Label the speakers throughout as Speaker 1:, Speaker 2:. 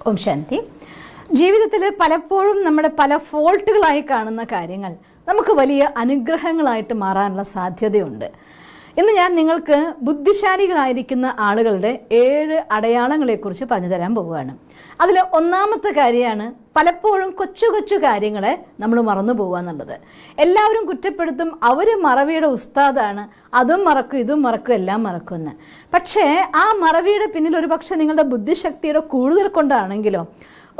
Speaker 1: ഓം ശാന്തി. ജീവിതത്തിൽ പലപ്പോഴും നമ്മുടെ പല ഫോൾട്ടുകളായി കാണുന്ന കാര്യങ്ങൾ നമുക്ക് വലിയ അനുഗ്രഹങ്ങളായിട്ട് മാറാനുള്ള സാധ്യതയുണ്ട്. ഇന്ന് ഞാൻ നിങ്ങൾക്ക് ബുദ്ധിശാലികളായിരിക്കുന്ന ആളുകളുടെ 7 അടയാളങ്ങളെക്കുറിച്ച് പറഞ്ഞു തരാൻ പോവുകയാണ്. അതിൽ ഒന്നാമത്തെ കാര്യമാണ് പലപ്പോഴും കൊച്ചു കൊച്ചു കാര്യങ്ങളെ നമ്മൾ മറന്നു പോകുക എന്നുള്ളത്. എല്ലാവരും കുറ്റപ്പെടുത്തും, അവർ മറവിയുടെ ഉസ്താദാണ്, അതും മറക്കും ഇതും മറക്കും എല്ലാം മറക്കുമെന്ന്. പക്ഷേ ആ മറവിയുടെ പിന്നിൽ ഒരു പക്ഷേ നിങ്ങളുടെ ബുദ്ധിശക്തിയുടെ കൂടുതൽ കൊണ്ടാണെങ്കിലോ.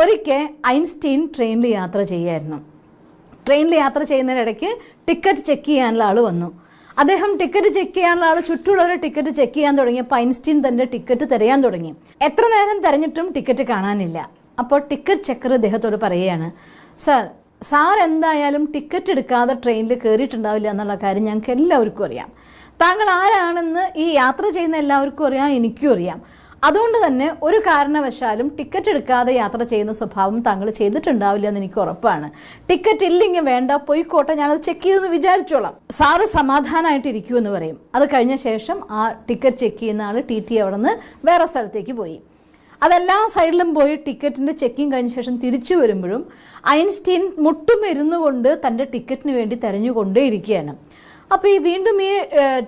Speaker 1: ഒരിക്കൽ ഐൻസ്റ്റീൻ ട്രെയിനിൽ യാത്ര ചെയ്യായിരുന്നു. ട്രെയിനിൽ യാത്ര ചെയ്യുന്നതിനിടയ്ക്ക് ടിക്കറ്റ് ചെക്ക് ചെയ്യാനുള്ള ആൾ വന്നു. അദ്ദേഹം ടിക്കറ്റ് ചെക്ക് ചെയ്യാനുള്ള ആൾ ചുറ്റുമുള്ളവരെ ടിക്കറ്റ് ചെക്ക് ചെയ്യാൻ തുടങ്ങിയപ്പോൾ ഐൻസ്റ്റീൻ തൻ്റെ ടിക്കറ്റ് തിരയാൻ തുടങ്ങി. എത്ര നേരം തിരഞ്ഞിട്ടും ടിക്കറ്റ് കാണാനില്ല. അപ്പോൾ ടിക്കറ്റ് ചെക്കർ അദ്ദേഹത്തോട് പറയുകയാണ്, സാർ എന്തായാലും ടിക്കറ്റ് എടുക്കാതെ ട്രെയിനിൽ കയറിയിട്ടുണ്ടാവില്ല എന്നുള്ള കാര്യം ഞങ്ങൾക്ക് എല്ലാവർക്കും അറിയാം. താങ്കൾ ആരാണെന്ന് ഈ യാത്ര ചെയ്യുന്ന എല്ലാവർക്കും അറിയാം, എനിക്കും അറിയാം. അതുകൊണ്ട് തന്നെ ഒരു കാരണവശാലും ടിക്കറ്റ് എടുക്കാതെ യാത്ര ചെയ്യുന്ന സ്വഭാവം താങ്കൾ ചെയ്തിട്ടുണ്ടാവില്ല എന്ന് എനിക്ക് ഉറപ്പാണ്. ടിക്കറ്റ് ഇല്ലെങ്കിൽ വേണ്ട, പോയിക്കോട്ടെ, ഞാനത് ചെക്ക് ചെയ്തെന്ന് വിചാരിച്ചോളാം, സാറ് സമാധാനമായിട്ടിരിക്കൂ എന്ന് പറയും. അത് കഴിഞ്ഞ ശേഷം ആ ടിക്കറ്റ് ചെക്ക് ചെയ്യുന്ന ആൾ ടി അവിടെ നിന്ന് വേറെ സ്ഥലത്തേക്ക് പോയി. അതെല്ലാ സൈഡിലും പോയി ടിക്കറ്റിൻ്റെ ചെക്കിങ് കഴിഞ്ഞ ശേഷം തിരിച്ചു വരുമ്പോഴും ഐൻസ്റ്റീൻ മുട്ടും ഇരുന്നു കൊണ്ട് തൻ്റെ ടിക്കറ്റിന് വേണ്ടി തെരഞ്ഞുകൊണ്ടേയിരിക്കുകയാണ്. അപ്പോൾ വീണ്ടും ഈ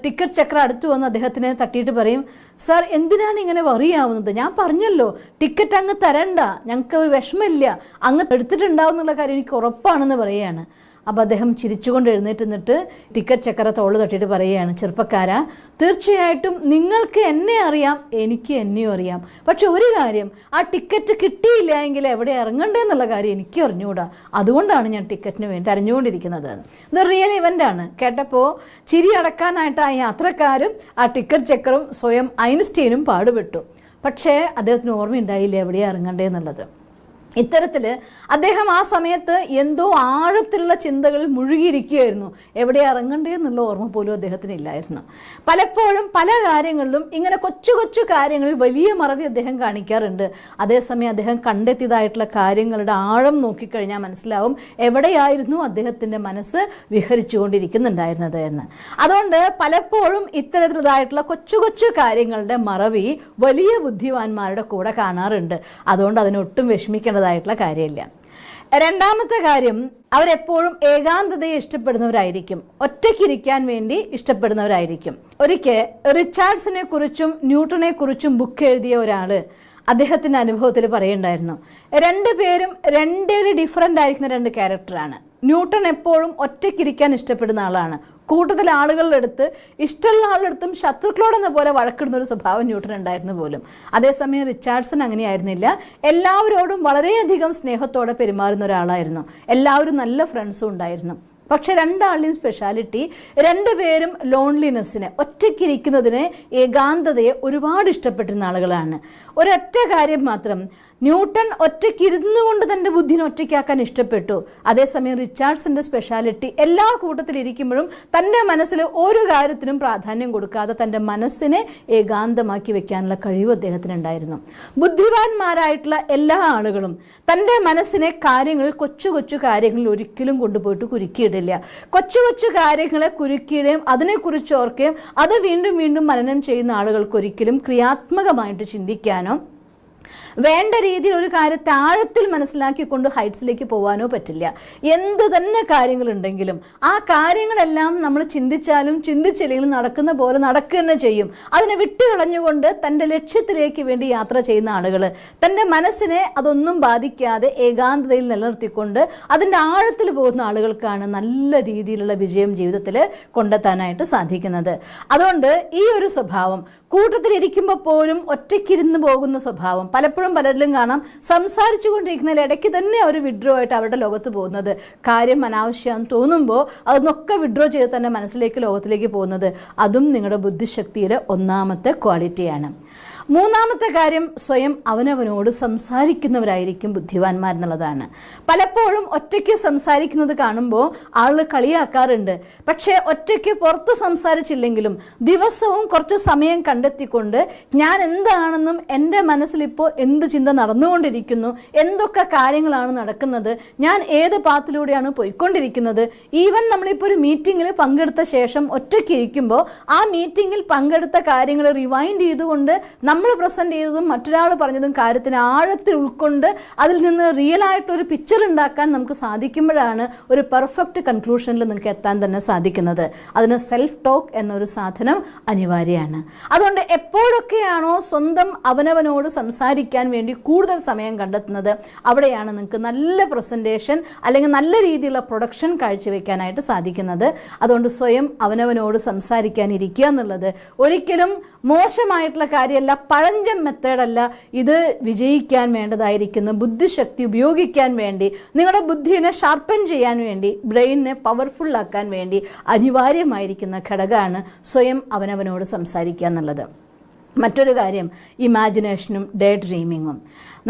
Speaker 1: ടിക്കറ്റ് ചക്ര അടുത്ത് വന്ന് അദ്ദേഹത്തിനെ തട്ടിയിട്ട് പറയും, സാർ എന്തിനാണ് ഇങ്ങനെ വറിയാവുന്നത്? ഞാൻ പറഞ്ഞല്ലോ ടിക്കറ്റ് അങ്ങ് തരണ്ട, ഞങ്ങൾക്ക് ഒരു വിഷമമില്ല, അങ്ങ് എടുത്തിട്ടുണ്ടാവും എന്നുള്ള കാര്യം എനിക്ക് ഉറപ്പാണെന്ന് പറയുകയാണ്. അപ്പോൾ അദ്ദേഹം ചിരിച്ചുകൊണ്ട് എഴുന്നേറ്റ് നിന്നിട്ട് ടിക്കറ്റ് ചക്കര തോള് തട്ടിയിട്ട് പറയുകയാണ്, ചെറുപ്പക്കാരാ, തീർച്ചയായിട്ടും നിങ്ങൾക്ക് എന്നെ അറിയാം, എനിക്ക് എന്നെയും അറിയാം. പക്ഷെ ഒരു കാര്യം, ആ ടിക്കറ്റ് കിട്ടിയില്ല എങ്കിൽ എവിടെ ഇറങ്ങണ്ടേന്നുള്ള കാര്യം എനിക്ക് അറിഞ്ഞുകൂടാ. അതുകൊണ്ടാണ് ഞാൻ ടിക്കറ്റിന് വേണ്ടി അറിഞ്ഞുകൊണ്ടിരിക്കുന്നത്. ഇത് റിയൽ ഇവൻ്റാണ്. കേട്ടപ്പോൾ ചിരി അടക്കാനായിട്ട് ആ യാത്രക്കാരും ആ ടിക്കറ്റ് ചെക്കറും സ്വയം ഐൻസ്റ്റീനും പാടുപെട്ടു. പക്ഷേ അദ്ദേഹത്തിന് ഓർമ്മയുണ്ടായില്ല എവിടെയാണ് ഇറങ്ങണ്ടേന്നുള്ളത്. ഇത്തരത്തിൽ അദ്ദേഹം ആ സമയത്ത് എന്തോ ആഴത്തിലുള്ള ചിന്തകളിൽ മുഴുകിയിരിക്കുകയായിരുന്നു. എവിടെ ഇറങ്ങണ്ടേ എന്നുള്ള ഓർമ്മ പോലും അദ്ദേഹത്തിന് ഇല്ലായിരുന്നു. പലപ്പോഴും പല കാര്യങ്ങളിലും ഇങ്ങനെ കൊച്ചു കൊച്ചു കാര്യങ്ങളിൽ വലിയ മറവി അദ്ദേഹം കാണിക്കാറുണ്ട്. അതേസമയം അദ്ദേഹം കണ്ടെത്തിയതായിട്ടുള്ള കാര്യങ്ങളുടെ ആഴം നോക്കിക്കഴിഞ്ഞാൽ മനസ്സിലാവും എവിടെയായിരുന്നു അദ്ദേഹത്തിൻ്റെ മനസ്സ് വിഹരിച്ചുകൊണ്ടിരിക്കുന്നുണ്ടായിരുന്നത് എന്ന്. അതുകൊണ്ട് പലപ്പോഴും ഇത്തരത്തിലുള്ളതായിട്ടുള്ള കൊച്ചു കൊച്ചു കാര്യങ്ങളുടെ മറവി വലിയ ബുദ്ധിമാന്മാരുടെ കൂടെ കാണാറുണ്ട്. അതുകൊണ്ട് അതിനൊട്ടും വിഷമിക്കേണ്ടത് ായിട്ടുള്ള കാര്യമില്ല. രണ്ടാമത്തെ കാര്യം, അവരെപ്പോഴും ഏകാന്തതയെ ഇഷ്ടപ്പെടുന്നവരായിരിക്കും, ഒറ്റയ്ക്കിരിക്കാൻ വേണ്ടി ഇഷ്ടപ്പെടുന്നവരായിരിക്കും. ഒരിക്കൽ റിച്ചാർഡ്സിനെ കുറിച്ചും ന്യൂട്ടനെ കുറിച്ചും ബുക്ക് എഴുതിയ ഒരാൾ അദ്ദേഹത്തിൻ്റെ അനുഭവത്തിൽ പറയുണ്ടായിരുന്നു, 2 പേരും 2 ഡിഫറൻ്റ് ആയിരിക്കുന്ന 2 ക്യാരക്ടറാണ്. ന്യൂട്ടൺ എപ്പോഴും ഒറ്റയ്ക്കിരിക്കാൻ ഇഷ്ടപ്പെടുന്ന ആളാണ്. കൂട്ടത്തിൽ ആളുകളുടെ അടുത്ത്, ഇഷ്ടമുള്ള ആളുടെ അടുത്തും ശത്രുക്കളോടെന്ന പോലെ വഴക്കിടുന്ന ഒരു സ്വഭാവം ന്യൂട്ടൺ ഉണ്ടായിരുന്നു പോലും. അതേസമയം റിച്ചാർഡ്സൺ അങ്ങനെയായിരുന്നില്ല. എല്ലാവരോടും വളരെയധികം സ്നേഹത്തോടെ പെരുമാറുന്ന ഒരാളായിരുന്നു. എല്ലാവരും നല്ല ഫ്രണ്ട്സും ഉണ്ടായിരുന്നു. പക്ഷെ 2 ആളുടെയും സ്പെഷ്യാലിറ്റി, 2 പേരും ലോൺലിനെസ്സിനെ, ഒറ്റയ്ക്കിരിക്കുന്നതിനെ, ഏകാന്തതയെ ഒരുപാട് ഇഷ്ടപ്പെട്ടിരുന്ന ആളുകളാണ്. ഒരൊറ്റ കാര്യം മാത്രം, ന്യൂട്ടൺ ഒറ്റയ്ക്കിരുന്നു കൊണ്ട് തൻ്റെ ബുദ്ധിനെ ഒറ്റയ്ക്കാക്കാൻ ഇഷ്ടപ്പെട്ടു. അതേസമയം റിച്ചാർഡ്സിൻ്റെ സ്പെഷ്യാലിറ്റി, എല്ലാ കൂട്ടത്തിലിരിക്കുമ്പോഴും തൻ്റെ മനസ്സിൽ ഒരു കാര്യത്തിനും പ്രാധാന്യം കൊടുക്കാതെ തൻ്റെ മനസ്സിനെ ഏകാന്തമാക്കി വെക്കാനുള്ള കഴിവ് അദ്ദേഹത്തിനുണ്ടായിരുന്നു. ബുദ്ധിമാന്മാരായിട്ടുള്ള എല്ലാ ആളുകളും തൻ്റെ മനസ്സിനെ കാര്യങ്ങളിൽ, കൊച്ചു കൊച്ചു കാര്യങ്ങളിൽ ഒരിക്കലും കൊണ്ടുപോയിട്ട് കുരുക്കിയിടില്ല. കൊച്ചു കൊച്ചു കാര്യങ്ങളെ കുരുക്കിയിടുകയും അതിനെക്കുറിച്ച് ഓർക്കുകയും അത് വീണ്ടും വീണ്ടും മനനം ചെയ്യുന്ന ആളുകൾക്ക് ഒരിക്കലും ക്രിയാത്മകമായിട്ട് ചിന്തിക്കാനോ വേണ്ട രീതിയിൽ ഒരു കാര്യത്തെ ആഴത്തിൽ മനസ്സിലാക്കിക്കൊണ്ട് ഹൈറ്റ്സിലേക്ക് പോകാനോ പറ്റില്ല. എന്ത് തന്നെ കാര്യങ്ങളുണ്ടെങ്കിലും ആ കാര്യങ്ങളെല്ലാം നമ്മൾ ചിന്തിച്ചാലും ചിന്തിച്ചില്ലെങ്കിലും നടക്കുന്ന പോലെ നടക്കുക തന്നെ ചെയ്യും. അതിനെ വിട്ടുകളഞ്ഞുകൊണ്ട് തൻ്റെ ലക്ഷ്യത്തിലേക്ക് വേണ്ടി യാത്ര ചെയ്യുന്ന ആളുകൾ, തൻ്റെ മനസ്സിനെ അതൊന്നും ബാധിക്കാതെ ഏകാന്തതയിൽ നിലനിർത്തിക്കൊണ്ട് അതിൻ്റെ ആഴത്തിൽ പോകുന്ന ആളുകൾക്കാണ് നല്ല രീതിയിലുള്ള വിജയം ജീവിതത്തിൽ കൊണ്ടെത്താനായിട്ട് സാധിക്കുന്നത്. അതുകൊണ്ട് ഈ ഒരു സ്വഭാവം, കൂട്ടത്തിലിരിക്കുമ്പോൾ പോലും ഒറ്റയ്ക്കിരുന്ന് പോകുന്ന സ്വഭാവം, പലപ്പോഴും പലരിലും കാണാം. സംസാരിച്ചു കൊണ്ടിരിക്കുന്നതിൽ ഇടയ്ക്ക് തന്നെ അവർ വിഡ്രോ ആയിട്ട് അവരുടെ ലോകത്ത് പോകുന്നത്, കാര്യം അനാവശ്യമാണെന്ന് തോന്നുമ്പോൾ അതൊന്നൊക്കെ വിഡ്രോ ചെയ്ത് തന്നെ മനസ്സിലേക്ക്, ലോകത്തിലേക്ക് പോകുന്നത്, അതും നിങ്ങളുടെ ബുദ്ധിശക്തിയുടെ ഒന്നാമത്തെ ക്വാളിറ്റിയാണ്. മൂന്നാമത്തെ കാര്യം, സ്വയം അവനവനോട് സംസാരിക്കുന്നവരായിരിക്കും ബുദ്ധിമാന്മാരെന്നുള്ളതാണ്. പലപ്പോഴും ഒറ്റയ്ക്ക് സംസാരിക്കുന്നത് കാണുമ്പോൾ ആളുകൾ കളിയാക്കാറുണ്ട്. പക്ഷേ ഒറ്റയ്ക്ക് പുറത്ത് സംസാരിച്ചില്ലെങ്കിലും ദിവസവും കുറച്ച് സമയം കണ്ടെത്തിക്കൊണ്ട് ഞാൻ എന്താണെന്നും എൻ്റെ മനസ്സിലിപ്പോൾ എന്ത് ചിന്ത നടന്നുകൊണ്ടിരിക്കുന്നു, എന്തൊക്കെ കാര്യങ്ങളാണ് നടക്കുന്നത്, ഞാൻ ഏത് പാത്തിലൂടെയാണ് പോയിക്കൊണ്ടിരിക്കുന്നത്, ഈവൻ നമ്മളിപ്പോൾ ഒരു മീറ്റിങ്ങിൽ പങ്കെടുത്ത ശേഷം ഒറ്റയ്ക്ക് ഇരിക്കുമ്പോൾ ആ മീറ്റിങ്ങിൽ പങ്കെടുത്ത കാര്യങ്ങൾ റിവൈൻഡ് ചെയ്തുകൊണ്ട് നമ്മൾ പ്രസൻറ്റ് ചെയ്തതും മറ്റൊരാൾ പറഞ്ഞതും കാര്യത്തിന് ആഴത്തിൽ ഉൾക്കൊണ്ട് അതിൽ നിന്ന് റിയലായിട്ടൊരു പിക്ചർ ഉണ്ടാക്കാൻ നമുക്ക് സാധിക്കുമ്പോഴാണ് ഒരു പെർഫെക്റ്റ് കൺക്ലൂഷനിൽ നിങ്ങൾക്ക് എത്താൻ തന്നെ സാധിക്കുന്നത്. അതിന് സെൽഫ് ടോക്ക് എന്നൊരു സാധനം അനിവാര്യമാണ്. അതുകൊണ്ട് എപ്പോഴൊക്കെയാണോ സ്വന്തം അവനവനോട് സംസാരിക്കാൻ വേണ്ടി കൂടുതൽ സമയം കണ്ടെത്തുന്നത്, അവിടെയാണ് നിങ്ങൾക്ക് നല്ല പ്രസൻറ്റേഷൻ അല്ലെങ്കിൽ നല്ല രീതിയിലുള്ള പ്രൊഡക്ഷൻ കാഴ്ചവെക്കാനായിട്ട് സാധിക്കുന്നത്. അതുകൊണ്ട് സ്വയം അവനവനോട് സംസാരിക്കാനിരിക്കുക എന്നുള്ളത് ഒരിക്കലും മോശമായിട്ടുള്ള കാര്യമല്ല, പഴഞ്ചൻ മെത്തേഡല്ല. ഇത് വിജയിക്കാൻ വേണ്ടതായിരിക്കുന്ന ബുദ്ധിശക്തി ഉപയോഗിക്കാൻ വേണ്ടി, നിങ്ങളുടെ ബുദ്ധിയെ ഷാർപ്പൻ ചെയ്യാൻ വേണ്ടി, ബ്രെയിനിനെ പവർഫുള്ളാക്കാൻ വേണ്ടി അനിവാര്യമായിരിക്കുന്ന ഘടകമാണ് സ്വയം അവനവനോട് സംസാരിക്കുക എന്നുള്ളത്. മറ്റൊരു കാര്യം ഇമാജിനേഷനും ഡേ ഡ്രീമിങ്ങും.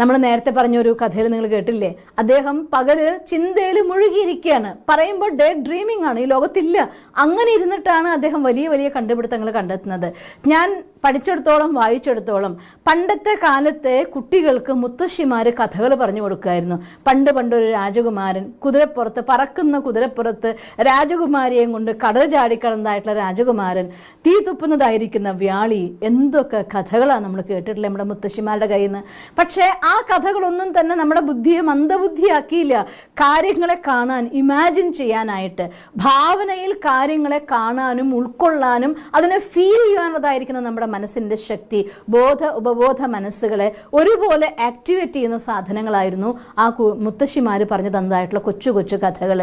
Speaker 1: നമ്മൾ നേരത്തെ പറഞ്ഞൊരു കഥയിൽ നിങ്ങൾ കേട്ടില്ലേ, അദ്ദേഹം പകല് ചിന്തയിൽ മുഴുകിയിരിക്കുകയാണ്. പറയുമ്പോൾ ഡേ ഡ്രീമിംഗ് ആണ്, ഈ ലോകത്തില്ല. അങ്ങനെ ഇരുന്നിട്ടാണ് അദ്ദേഹം വലിയ വലിയ കണ്ടുപിടുത്തങ്ങൾ കണ്ടെത്തുന്നത്. ഞാൻ പഠിച്ചെടുത്തോളം വായിച്ചെടുത്തോളം പണ്ടത്തെ കാലത്തെ കുട്ടികൾക്ക് മുത്തശ്ശിമാർ കഥകൾ പറഞ്ഞു കൊടുക്കുമായിരുന്നു. പണ്ടൊരു രാജകുമാരൻ കുതിരപ്പുറത്ത്, പറക്കുന്ന കുതിരപ്പുറത്ത് രാജകുമാരിയെയും കൊണ്ട് കടൽ ചാടിക്കടന്നതായിട്ടുള്ള രാജകുമാരൻ, തീ തുപ്പുന്നതായിരിക്കുന്ന വ്യാളി, എന്തൊക്കെ കഥകളാണ് നമ്മൾ കേട്ടിട്ടില്ല നമ്മുടെ മുത്തശ്ശിമാരുടെ കയ്യിൽ നിന്ന്. പക്ഷേ ആ കഥകളൊന്നും തന്നെ നമ്മുടെ ബുദ്ധിയെ മന്ദബുദ്ധിയാക്കിയില്ല. കാര്യങ്ങളെ കാണാൻ, ഇമാജിൻ ചെയ്യാനായിട്ട്, ഭാവനയിൽ കാര്യങ്ങളെ കാണാനും ഉൾക്കൊള്ളാനും അതിനെ ഫീൽ ചെയ്യാനുള്ളതായിരിക്കുന്ന നമ്മുടെ മനസ്സിൻ്റെ ശക്തി, ബോധ ഉപബോധ മനസ്സുകളെ ഒരുപോലെ ആക്ടിവേറ്റ് ചെയ്യുന്ന സാധനങ്ങളായിരുന്നു ആ മുത്തശ്ശിമാർ പറഞ്ഞു തന്നതായിട്ടുള്ള കൊച്ചു കൊച്ചു കഥകൾ.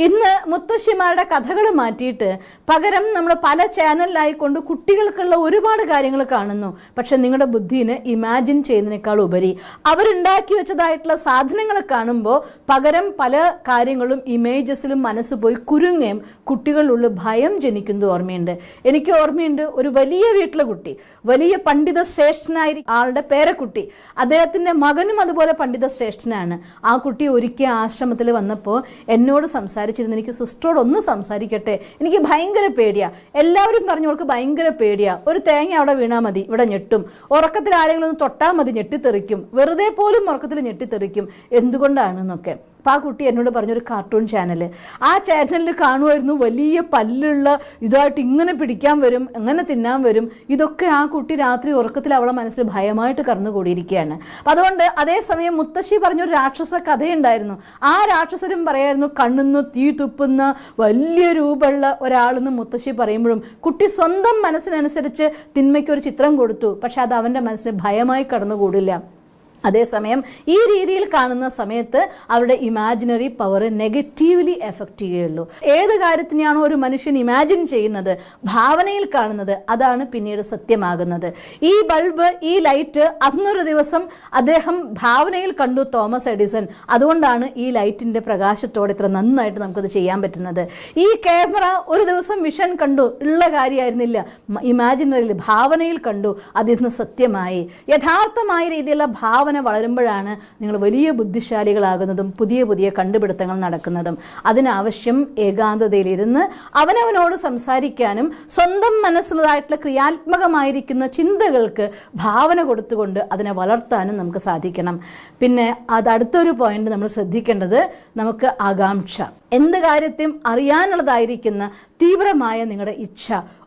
Speaker 1: ഇന്ന് മുത്തശ്ശിമാരുടെ കഥകൾ മാറ്റിയിട്ട് പകരം നമ്മൾ പല ചാനലിലായിക്കൊണ്ട് കുട്ടികൾക്കുള്ള ഒരുപാട് കാര്യങ്ങൾ കാണുന്നു. പക്ഷെ നിങ്ങളുടെ ബുദ്ധിനെ ഇമാജിൻ ചെയ്യുന്നതിനേക്കാൾ ഉപരി അവരുണ്ടാക്കി വെച്ചതായിട്ടുള്ള സാധനങ്ങൾ കാണുമ്പോൾ പകരം പല കാര്യങ്ങളും ഇമേജസിലും മനസ്സ് പോയി കുരുങ്ങുകയും കുട്ടികളുള്ള ഭയം ജനിക്കുന്നത് ഓർമ്മയുണ്ട്. എനിക്ക് ഓർമ്മയുണ്ട്, ഒരു വലിയ വീട്ടിലെ കുട്ടി, വലിയ പണ്ഡിത ശ്രേഷ്ഠനായി ആളുടെ പേരക്കുട്ടി, അദ്ദേഹത്തിൻ്റെ മകനും അതുപോലെ പണ്ഡിത ശ്രേഷ്ഠനാണ്. ആ കുട്ടി ഒരിക്കൽ ആശ്രമത്തിൽ വന്നപ്പോൾ എന്നോട് സംസാരിച്ചിരുന്നു, എനിക്ക് സിസ്റ്ററോട് ഒന്ന് സംസാരിക്കട്ടെ, എനിക്ക് ഭയങ്കര പേടിയാണ്. എല്ലാവരും പറഞ്ഞു അവൾക്ക് ഭയങ്കര പേടിയാണ്. ഒരു തേങ്ങ അവിടെ വീണാൽ മതി ഇവിടെ ഞെട്ടും, ഉറക്കത്തിൽ ആരെങ്കിലും ഒന്ന് തൊട്ടാൽ മതി ഞെട്ടിത്തെറിക്കും, വെറുതെ പോലും ഉറക്കത്തിൽ ഞെട്ടിത്തെറിക്കും, എന്തുകൊണ്ടാണെന്നൊക്കെ. അപ്പോൾ ആ കുട്ടി എന്നോട് പറഞ്ഞൊരു കാർട്ടൂൺ ചാനൽ, ആ ചാനലിൽ കാണുമായിരുന്നു വലിയ പല്ലുള്ള ഇതായിട്ട് ഇങ്ങനെ പിടിക്കാൻ വരും, അങ്ങനെ തിന്നാൻ വരും. ഇതൊക്കെ ആ കുട്ടി രാത്രി ഉറക്കത്തിൽ അവളെ മനസ്സിൽ ഭയമായിട്ട് കടന്നുകൂടിയിരിക്കുകയാണ്. അപ്പം അതുകൊണ്ട് അതേസമയം മുത്തശ്ശി പറഞ്ഞൊരു രാക്ഷസ കഥയുണ്ടായിരുന്നു. ആ രാക്ഷസരും പറയായിരുന്നു കണ്ണുന്നു തീ തുപ്പുന്ന വലിയ രൂപമുള്ള ഒരാളെന്ന് മുത്തശ്ശി പറയുമ്പോഴും കുട്ടി സ്വന്തം മനസ്സിനനുസരിച്ച് തിന്മയ്ക്കൊരു ചിത്രം കൊടുത്തു. പക്ഷെ അത് അവൻ്റെ മനസ്സിന് ഭയമായി കടന്നുകൂടില്ല. അതേസമയം ഈ രീതിയിൽ കാണുന്ന സമയത്ത് അവരുടെ ഇമാജിനറി പവർ നെഗറ്റീവ്ലി എഫക്റ്റ് ചെയ്യുകയുള്ളൂ. ഏത് കാര്യത്തിനെയാണോ ഒരു മനുഷ്യൻ ഇമാജിൻ ചെയ്യുന്നത്, ഭാവനയിൽ കാണുന്നത്, അതാണ് പിന്നീട് സത്യമാകുന്നത്. ഈ ബൾബ്, ഈ ലൈറ്റ് അന്നൊരു ദിവസം അദ്ദേഹം ഭാവനയിൽ കണ്ടു തോമസ് എഡിസൺ. അതുകൊണ്ടാണ് ഈ ലൈറ്റിൻ്റെ പ്രകാശത്തോടെ ഇത്ര നന്നായിട്ട് നമുക്കത് ചെയ്യാൻ പറ്റുന്നത്. ഈ ക്യാമറ ഒരു ദിവസം വിഷൻ കണ്ടു, ഉള്ള കാര്യമായിരുന്നില്ല, ഇമാജിനറിയിൽ ഭാവനയിൽ കണ്ടു, അതിന്ന് സത്യമായി. യഥാർത്ഥമായ രീതിയിലുള്ള ഭാവന വളരുമ്പോഴാണ് നിങ്ങൾ വലിയ ബുദ്ധിശാലികളാകുന്നതും പുതിയ പുതിയ കണ്ടുപിടുത്തങ്ങൾ നടക്കുന്നതും. അതിനാവശ്യം ഏകാന്തതയിലിരുന്ന് അവനവനോട് സംസാരിക്കാനും സ്വന്തം മനസ്സിലുള്ളതായിട്ടുള്ള ക്രിയാത്മകമായിരിക്കുന്ന ചിന്തകൾക്ക് ഭാവന കൊടുത്തുകൊണ്ട് അതിനെ വളർത്താനും നമുക്ക് സാധിക്കണം. പിന്നെ അടുത്തൊരു പോയിന്റ് നമ്മൾ ശ്രദ്ധിക്കേണ്ടത്, നമുക്ക് ആകാംക്ഷ, എന്ത് കാര്യത്തെയും അറിയാനുള്ളതായിരിക്കുന്ന തീവ്രമായ നിങ്ങളുടെ ഇച്ഛ,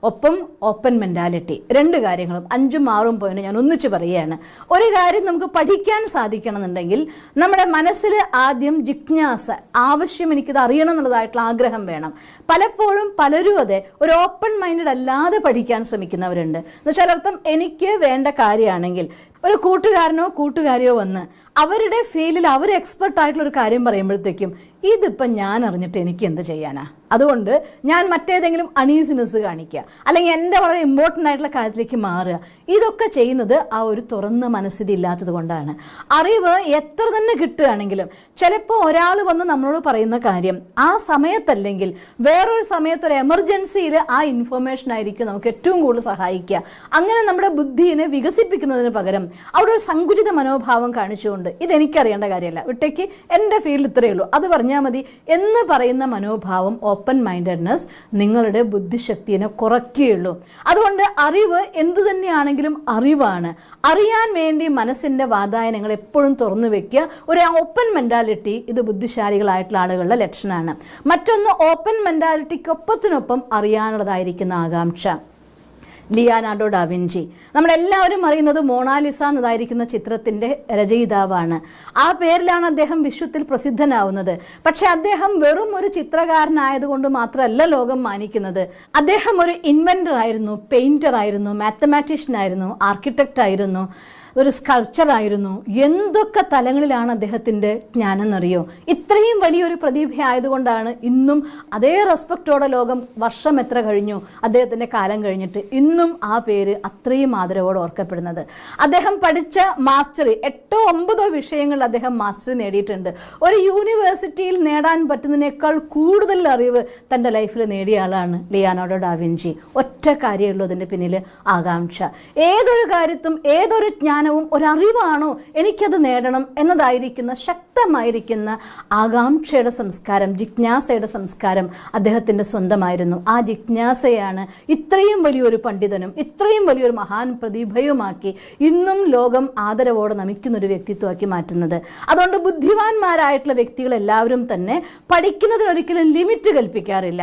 Speaker 1: ഒപ്പം ഓപ്പൺ മെൻറ്റാലിറ്റി, രണ്ട് കാര്യങ്ങളും 5ഉം 6ഉം പോയിന്റ് ഞാൻ ഒന്നിച്ച് പറയുകയാണ്. ഒരു കാര്യം നമുക്ക് പഠിക്കാൻ സാധിക്കണമെന്നുണ്ടെങ്കിൽ നമ്മുടെ മനസ്സിൽ ആദ്യം ജിജ്ഞാസ, ആവശ്യം, എനിക്കിത് അറിയണം എന്നുള്ളതായിട്ടുള്ള ആഗ്രഹം വേണം. പലപ്പോഴും പലരും അതെ ഒരു ഓപ്പൺ മൈൻഡഡ് അല്ലാതെ പഠിക്കാൻ ശ്രമിക്കുന്നവരുണ്ട്. എന്നുവെച്ചാൽ അർത്ഥം, എനിക്ക് വേണ്ട കാര്യമാണെങ്കിൽ ഒരു കൂട്ടുകാരനോ കൂട്ടുകാരിയോ വന്ന് അവരുടെ ഫീൽഡിൽ അവർ എക്സ്പെർട്ടായിട്ടുള്ളൊരു കാര്യം പറയുമ്പോഴത്തേക്കും ഇതിപ്പം ഞാൻ അറിഞ്ഞിട്ട് എനിക്ക് എന്ത് ചെയ്യാനാ, അതുകൊണ്ട് ഞാൻ മറ്റേതെങ്കിലും അണീസിനെസ് കാണിക്കുക, അല്ലെങ്കിൽ എൻ്റെ വളരെ ഇമ്പോർട്ടൻ്റ് ആയിട്ടുള്ള കാര്യത്തിലേക്ക് മാറുക. ഇതൊക്കെ ചെയ്യുന്നത് ആ ഒരു തുറന്ന മനസ്ഥിതി ഇല്ലാത്തത് കൊണ്ടാണ്. അറിവ് എത്ര തന്നെ കിട്ടുകയാണെങ്കിലും ചിലപ്പോൾ ഒരാൾ വന്ന് നമ്മളോട് പറയുന്ന കാര്യം ആ സമയത്തല്ലെങ്കിൽ വേറൊരു സമയത്ത് ഒരു എമർജൻസിയിൽ ആ ഇൻഫർമേഷൻ ആയിരിക്കും നമുക്ക് ഏറ്റവും കൂടുതൽ സഹായിക്കുക. അങ്ങനെ നമ്മുടെ ബുദ്ധിയെ വികസിപ്പിക്കുന്നതിന് പകരം അവിടെ ഒരു സങ്കുചിത മനോഭാവം കാണിച്ചുകൊണ്ട് ഇതെനിക്കറിയേണ്ട കാര്യമല്ല, വിട്ടേക്ക്, എൻ്റെ ഫീൽഡ് ഇത്രയേ ഉള്ളൂ, അത് പറഞ്ഞാൽ മതി എന്ന് പറയുന്ന മനോഭാവം, ഓപ്പൺ മൈൻഡഡ്നെസ് നിങ്ങളുടെ ബുദ്ധിശക്തിയെ കുറയ്ക്കുകയുള്ളൂ. അതുകൊണ്ട് അറിവ് എന്തു തന്നെയാണെങ്കിലും അറിവാണ്. അറിയാൻ വേണ്ടി മനസ്സിൻ്റെ വാതായനങ്ങൾ എപ്പോഴും തുറന്നു വെക്കുക. ഒരു ഓപ്പൺ മെൻറ്റാലിറ്റി, ഇത് ബുദ്ധിശാലികളായിട്ടുള്ള ആളുകളുടെ ലക്ഷണമാണ്. മറ്റൊന്ന്, ഓപ്പൺ മെൻറ്റാലിറ്റിക്കൊപ്പത്തിനൊപ്പം അറിയാനുള്ളതായിരിക്കുന്ന ആകാംക്ഷ. Leonardo da Vinci. നമ്മളെല്ലാവരും അറിയുന്നത് മൊണാലിസ എന്നതായിരിക്കുന്ന ചിത്രത്തിന്റെ രചയിതാവാണ്. ആ പേരിലാണ് അദ്ദേഹം വിശ്വത്തിൽ പ്രസിദ്ധനാവുന്നത്. പക്ഷെ അദ്ദേഹം വെറും ഒരു ചിത്രകാരനായതുകൊണ്ട് മാത്രമല്ല ലോകം മാനിക്കുന്നത്. അദ്ദേഹം ഒരു ഇൻവെന്റർ ആയിരുന്നു, പെയിന്റർ ആയിരുന്നു, മാത്തമാറ്റീഷ്യൻ ആയിരുന്നു, ആർക്കിടെക്റ്റ് ആയിരുന്നു, ഒരു സ്കൾപ്ചർ ആയിരുന്നു. എന്തൊക്കെ തലങ്ങളിലാണ് അദ്ദേഹത്തിൻ്റെ ജ്ഞാനം എന്നറിയോ? ഇത്രയും വലിയൊരു പ്രതിഭ ആയതുകൊണ്ടാണ് ഇന്നും അതേ റെസ്പെക്റ്റോടെ ലോകം വർഷം എത്ര കഴിഞ്ഞു അദ്ദേഹത്തിൻ്റെ കാലം കഴിഞ്ഞിട്ട് ഇന്നും ആ പേര് അത്രയും ആദരവോടെ ഓർക്കപ്പെടുന്നത്. അദ്ദേഹം പഠിച്ച മാസ്റ്ററി 8-9 വിഷയങ്ങളിൽ അദ്ദേഹം മാസ്റ്ററി നേടിയിട്ടുണ്ട്. ഒരു യൂണിവേഴ്സിറ്റിയിൽ നേടാൻ പറ്റുന്നതിനേക്കാൾ കൂടുതൽ അറിവ് തൻ്റെ ലൈഫിൽ നേടിയ ആളാണ് ലിയാനാർഡോ ഡാവിഞ്ചി. ഒറ്റ കാര്യമുള്ളൂ അതിൻ്റെ പിന്നിൽ, ആകാംക്ഷ. ഏതൊരു കാര്യത്തും ഏതൊരു ഒരറിവാണോ എനിക്കത് നേടണം എന്നതായിരിക്കുന്ന ശക്തമായിരിക്കുന്ന ആകാംക്ഷയുടെ സംസ്കാരം, ജിജ്ഞാസയുടെ സംസ്കാരം അദ്ദേഹത്തിൻ്റെ സ്വന്തമായിരുന്നു. ആ ജിജ്ഞാസയാണ് ഇത്രയും വലിയൊരു പണ്ഡിതനും ഇത്രയും വലിയൊരു മഹാൻ പ്രതിഭയുമാക്കി ഇന്നും ലോകം ആദരവോടെ നമിക്കുന്നൊരു വ്യക്തിത്വമാക്കി മാറ്റുന്നത്. അതുകൊണ്ട് ബുദ്ധിമാന്മാരായിട്ടുള്ള വ്യക്തികൾ എല്ലാവരും തന്നെ പഠിക്കുന്നതിനൊരിക്കലും ലിമിറ്റ് കൽപ്പിക്കാറില്ല.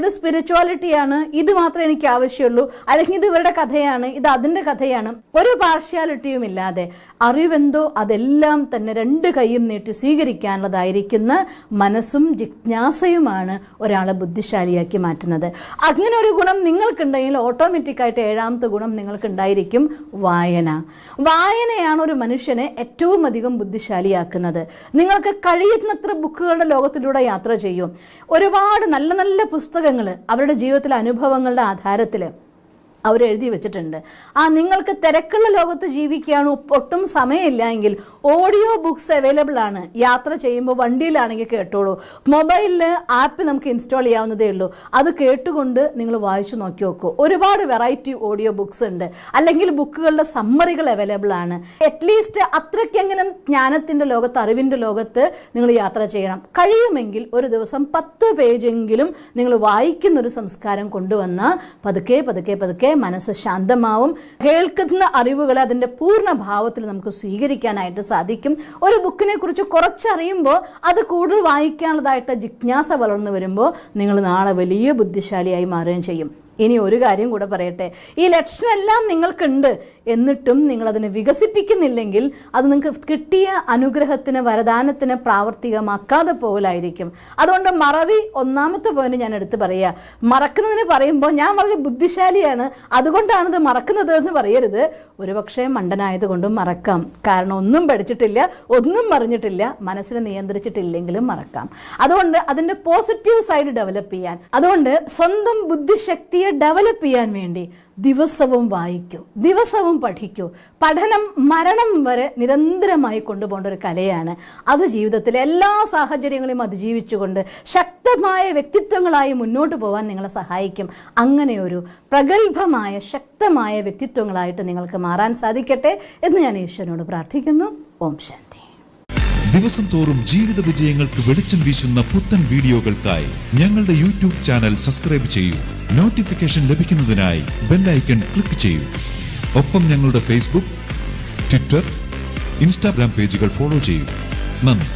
Speaker 1: ഇത് സ്പിരിച്വാലിറ്റിയാണ്, ഇത് മാത്രമേ എനിക്ക് ആവശ്യമുള്ളൂ, അല്ലെങ്കിൽ ഇത് ഇവരുടെ കഥയാണ്, ഇത് അതിൻ്റെ കഥയാണ്, ഒരു പാർഷ്യാലിറ്റിയും ഇല്ലാതെ അറിവെന്തോ അതെല്ലാം തന്നെ 2 കൈയും നീട്ടി സ്വീകരിക്കാനുള്ളതായിരിക്കുന്ന മനസ്സും ജിജ്ഞാസയുമാണ് ഒരാളെ ബുദ്ധിശാലിയാക്കി മാറ്റുന്നത്. അങ്ങനെ ഒരു ഗുണം നിങ്ങൾക്കുണ്ടെങ്കിൽ ഓട്ടോമാറ്റിക്കായിട്ട് 7ാമത്തെ ഗുണം നിങ്ങൾക്കുണ്ടായിരിക്കും, വായന. വായനയാണ് ഒരു മനുഷ്യനെ ഏറ്റവും അധികം ബുദ്ധിശാലിയാക്കുന്നത്. നിങ്ങൾക്ക് കഴിയുന്നത്ര ബുക്കുകളുടെ ലോകത്തിലൂടെ യാത്ര ചെയ്യും. ഒരുപാട് നല്ല നല്ല പുസ്തകങ്ങൾ അവരുടെ ജീവിതത്തിലെ അനുഭവങ്ങളുടെ ആധാരത്തിൽ അവരെഴുതി വെച്ചിട്ടുണ്ട്. നിങ്ങൾക്ക് തിരക്കുള്ള ലോകത്ത് ജീവിക്കുകയാണ്, ഒട്ടും സമയമില്ല എങ്കിൽ ഓഡിയോ ബുക്സ് അവൈലബിൾ ആണ്. യാത്ര ചെയ്യുമ്പോൾ വണ്ടിയിലാണെങ്കിൽ കേട്ടോളൂ. മൊബൈലിൽ ആപ്പ് നമുക്ക് ഇൻസ്റ്റാൾ ചെയ്യാവുന്നതേ ഉള്ളൂ. അത് കേട്ടുകൊണ്ട് നിങ്ങൾ വായിച്ചു നോക്കി നോക്കൂ. ഒരുപാട് വെറൈറ്റി ഓഡിയോ ബുക്സ് ഉണ്ട്. അല്ലെങ്കിൽ ബുക്കുകളുടെ സമ്മറികൾ അവൈലബിൾ ആണ്. അറ്റ്ലീസ്റ്റ് അത്രയ്ക്കെങ്കിലും ജ്ഞാനത്തിൻ്റെ ലോകത്ത്, അറിവിൻ്റെ ലോകത്ത് നിങ്ങൾ യാത്ര ചെയ്യണം. കഴിയുമെങ്കിൽ ഒരു ദിവസം 10 പേജെങ്കിലും നിങ്ങൾ വായിക്കുന്നൊരു സംസ്കാരം കൊണ്ടുവന്നാൽ പതുക്കെ പതുക്കെ പതുക്കെ മനസ്സ് ശാന്തമാവും. കേൾക്കുന്ന അറിവുകളെ അതിൻ്റെ പൂർണ്ണ ഭാവത്തിൽ നമുക്ക് സ്വീകരിക്കാനായിട്ട് സാധിക്കും. ഒരു ബുക്കിനെ കുറിച്ച് കുറച്ചറിയുമ്പോൾ അത് കൂടുതൽ വായിക്കാനുള്ളതായിട്ട് ജിജ്ഞാസ വളർന്നു വരുമ്പോൾ നിങ്ങൾ നാളെ വലിയ ബുദ്ധിശാലിയായി മാറുകയും ചെയ്യും. ഇനി ഒരു കാര്യം കൂടെ പറയട്ടെ, ഈ ലക്ഷണമെല്ലാം നിങ്ങൾക്കുണ്ട്, എന്നിട്ടും നിങ്ങളതിനെ വികസിപ്പിക്കുന്നില്ലെങ്കിൽ അത് നിങ്ങൾക്ക് കിട്ടിയ അനുഗ്രഹത്തിന്, വരദാനത്തിന് പ്രാവർത്തികമാക്കാതെ പോകലായിരിക്കും. അതുകൊണ്ട് മറവി 1ാമത്തെ പോയിന്റ് ഞാൻ എടുത്ത് പറയുക. മറക്കുന്നതിന് പറയുമ്പോൾ ഞാൻ വളരെ ബുദ്ധിശാലിയാണ് അതുകൊണ്ടാണിത് മറക്കുന്നത് എന്ന് പറയരുത്. ഒരുപക്ഷെ മണ്ടനായതുകൊണ്ടും മറക്കാം. കാരണം ഒന്നും പഠിച്ചിട്ടില്ല, ഒന്നും അറിഞ്ഞിട്ടില്ല, മനസ്സിനെ നിയന്ത്രിച്ചിട്ടില്ലെങ്കിലും മറക്കാം. അതുകൊണ്ട് അതിൻ്റെ പോസിറ്റീവ് സൈഡ് ഡെവലപ്പ് ചെയ്യാൻ, അതുകൊണ്ട് സ്വന്തം ബുദ്ധിശക്തി ഡെവലപ്പ് ചെയ്യാൻ വേണ്ടി ദിവസവും വായിക്കൂ, ദിവസവും പഠിക്കൂ. പഠനം മരണം വരെ നിരന്തരമായി കൊണ്ടുപോകേണ്ട ഒരു കലയാണ്. അത് ജീവിതത്തിലെ എല്ലാ സാഹചര്യങ്ങളെയും അതിജീവിച്ചുകൊണ്ട് ശക്തമായ വ്യക്തിത്വങ്ങളായി മുന്നോട്ട് പോകാൻ നിങ്ങളെ സഹായിക്കും. അങ്ങനെയൊരു പ്രഗത്ഭമായ ശക്തമായ വ്യക്തിത്വങ്ങളായിട്ട് നിങ്ങൾക്ക് മാറാൻ സാധിക്കട്ടെ എന്ന് ഞാൻ ഈശ്വരനോട് പ്രാർത്ഥിക്കുന്നു. ഓം ശാന്തി.
Speaker 2: ദിവസം തോറും ജീവിത വിജയങ്ങൾക്ക് വെളിച്ചം വീശുന്ന പുത്തൻ വീഡിയോകൾക്കായി ഞങ്ങളുടെ യൂട്യൂബ് ചാനൽ സബ്സ്ക്രൈബ് ചെയ്യൂ. നോട്ടിഫിക്കേഷൻ ലഭിക്കുന്നതിനായി ബെൽ ഐക്കൺ ക്ലിക്ക് ചെയ്യൂ. ഒപ്പം ഞങ്ങളുടെ ഫേസ്ബുക്ക്, ട്വിറ്റർ, ഇൻസ്റ്റാഗ്രാം പേജുകൾ ഫോളോ ചെയ്യൂ. നന്ദി.